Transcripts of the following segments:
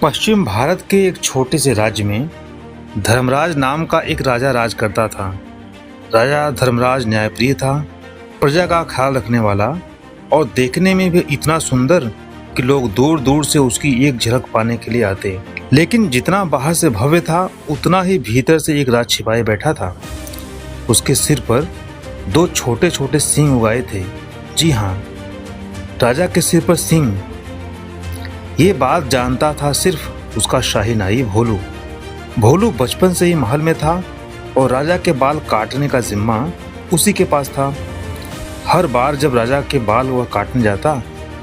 पश्चिम भारत के एक छोटे से राज्य में धर्मराज नाम का एक राजा राज करता था। राजा धर्मराज न्यायप्रिय था, प्रजा का ख्याल रखने वाला और देखने में भी इतना सुंदर कि लोग दूर दूर से उसकी एक झलक पाने के लिए आते। लेकिन जितना बाहर से भव्य था उतना ही भीतर से एक राज छिपाए बैठा था। उसके सिर पर दो छोटे छोटे सींग उगाए थे। जी हाँ, राजा के सिर पर सींग। ये बात जानता था सिर्फ उसका शाही नाई भोलू। भोलू बचपन से ही महल में था और राजा के बाल काटने का जिम्मा उसी के पास था। हर बार जब राजा के बाल वह काटने जाता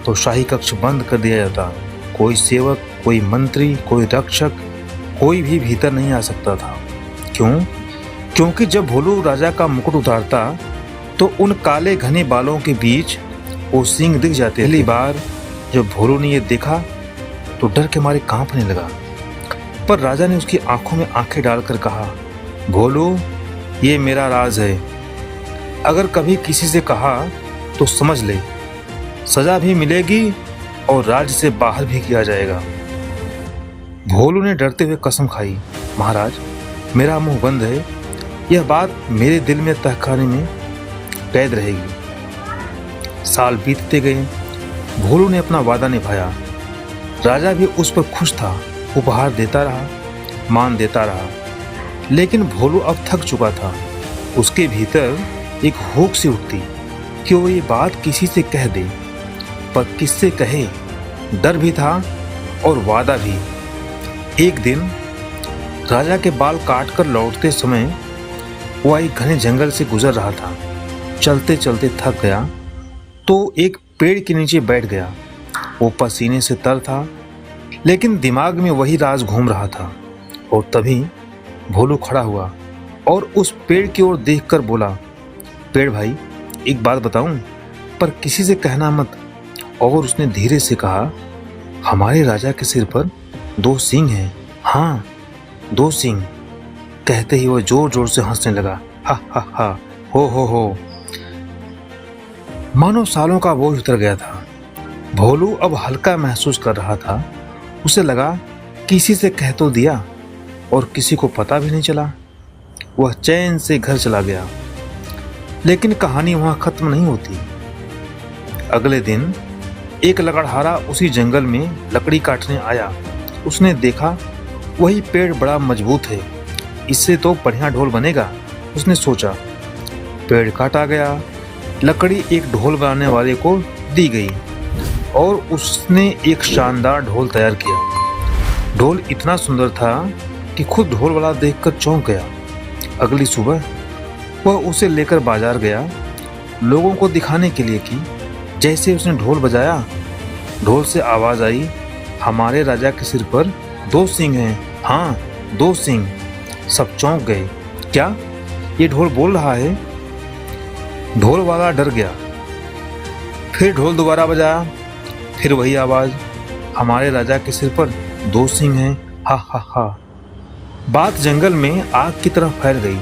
तो शाही कक्ष बंद कर दिया जाता। कोई सेवक, कोई मंत्री, कोई रक्षक, कोई भी भीतर नहीं आ सकता था। क्यों? क्योंकि जब भोलू राजा का मुकुट उतारता तो उन काले घने बालों के बीच वो सींग दिख जाते। पहली बार जब भोलू ने ये देखा तो डर के मारे कांपने लगा। पर राजा ने उसकी आंखों में आंखें डालकर कहा, भोलू, ये मेरा राज है। अगर कभी किसी से कहा तो समझ ले, सजा भी मिलेगी और राज्य से बाहर भी किया जाएगा। भोलू ने डरते हुए कसम खाई, महाराज, मेरा मुंह बंद है। यह बात मेरे दिल में तहखाने में कैद रहेगी। साल बीतते गए, भोलू ने अपना वादा निभाया। राजा भी उस पर खुश था, उपहार देता रहा, मान देता रहा। लेकिन भोलू अब थक चुका था। उसके भीतर एक हुक सी उठती कि वो ये बात किसी से कह दे, पर किससे कहे? डर भी था और वादा भी। एक दिन राजा के बाल काटकर लौटते समय वह एक घने जंगल से गुजर रहा था। चलते चलते थक गया तो एक पेड़ के नीचे बैठ गया। वो पसीने से तर था, लेकिन दिमाग में वही राज घूम रहा था। और तभी भोलू खड़ा हुआ और उस पेड़ की ओर देखकर बोला, पेड़ भाई, एक बात बताऊं, पर किसी से कहना मत। और उसने धीरे से कहा, हमारे राजा के सिर पर दो सींग हैं। हाँ, दो सींग। कहते ही वह जोर जोर से हंसने लगा। हा हा हा, हो। मानो सालों का बोझ उतर गया था। भोलू अब हल्का महसूस कर रहा था। उसे लगा किसी से कह तो दिया और किसी को पता भी नहीं चला। वह चैन से घर चला गया। लेकिन कहानी वहां खत्म नहीं होती। अगले दिन एक लकड़हारा उसी जंगल में लकड़ी काटने आया। उसने देखा वही पेड़ बड़ा मजबूत है, इससे तो बढ़िया ढोल बनेगा। उसने सोचा। पेड़ काटा गया, लकड़ी एक ढोल बनाने वाले को दी गई और उसने एक शानदार ढोल तैयार किया। ढोल इतना सुंदर था कि खुद ढोल वाला देखकर चौंक गया। अगली सुबह वह उसे लेकर बाजार गया, लोगों को दिखाने के लिए कि जैसे उसने ढोल बजाया, ढोल से आवाज आई, हमारे राजा के सिर पर दो सींग हैं। हाँ, दो सींग। सब चौंक गए। क्या? ये ढोल बोल रहा है? ढोल वाला डर गया। फिर ढोल दोबारा बजाया, फिर वही आवाज, हमारे राजा के सिर पर दो सींग हैं। हा हा हा। बात जंगल में आग की तरफ फैल गई।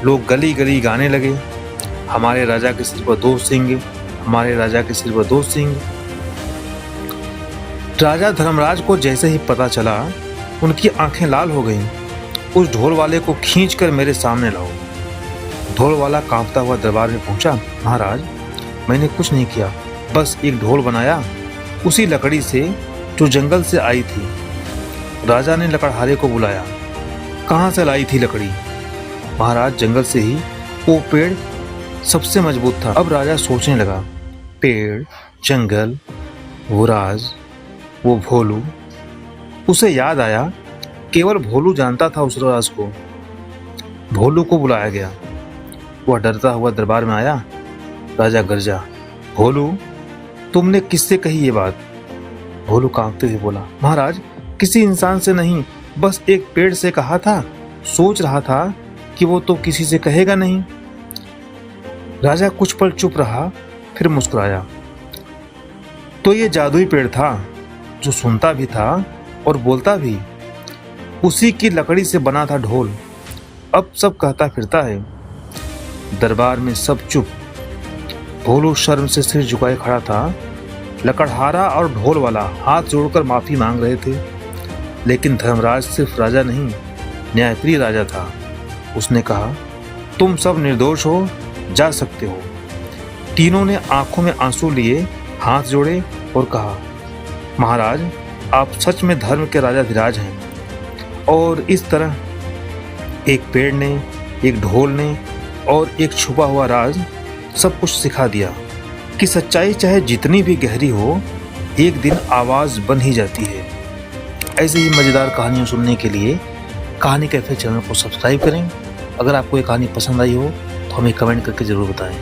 लोग गली गली गाने लगे, हमारे राजा के सिर पर दो सींग, हमारे राजा के सिर पर दो सींग। राजा धर्मराज को जैसे ही पता चला, उनकी आंखें लाल हो गईं। उस ढोल वाले को खींचकर मेरे सामने लाओ। ढोल वाला कांपता हुआ दरबार में पहुंचा। महाराज, मैंने कुछ नहीं किया, बस एक ढोल बनाया, उसी लकड़ी से जो जंगल से आई थी। राजा ने लकड़हारे को बुलाया। कहाँ से लाई थी लकड़ी? महाराज, जंगल से ही। वो पेड़ सबसे मजबूत था। अब राजा सोचने लगा, पेड़, जंगल, वो राज, वो भोलू। उसे याद आया, केवल भोलू जानता था उस राज को। भोलू को बुलाया गया। वह डरता हुआ दरबार में आया। राजा गरजा, भोलू, तुमने किससे कही ये बात? भोलू कांपते हुए बोला, महाराज, किसी इंसान से नहीं, बस एक पेड़ से कहा था। सोच रहा था कि वो तो किसी से कहेगा नहीं। राजा कुछ पल चुप रहा, फिर मुस्कुराया। तो ये जादुई पेड़ था जो सुनता भी था और बोलता भी। उसी की लकड़ी से बना था ढोल। अब सब कहता फिरता है। दरबार में सब चुप। भोलू शर्म से सिर झुकाए खड़ा था। लकड़हारा और ढोल वाला हाथ जोड़कर माफी मांग रहे थे। लेकिन धर्मराज सिर्फ राजा नहीं, न्यायप्रिय राजा था। उसने कहा, तुम सब निर्दोष हो, जा सकते हो। तीनों ने आंखों में आंसू लिए हाथ जोड़े और कहा, महाराज, आप सच में धर्म के राजाधिराज हैं। और इस तरह एक पेड़ ने, एक ढोल ने और एक छुपा हुआ राज सब कुछ सिखा दिया कि सच्चाई चाहे जितनी भी गहरी हो, एक दिन आवाज़ बन ही जाती है। ऐसे ही मज़ेदार कहानियाँ सुनने के लिए कहानी कैफे चैनल को सब्सक्राइब करें। अगर आपको ये कहानी पसंद आई हो तो हमें कमेंट करके ज़रूर बताएं।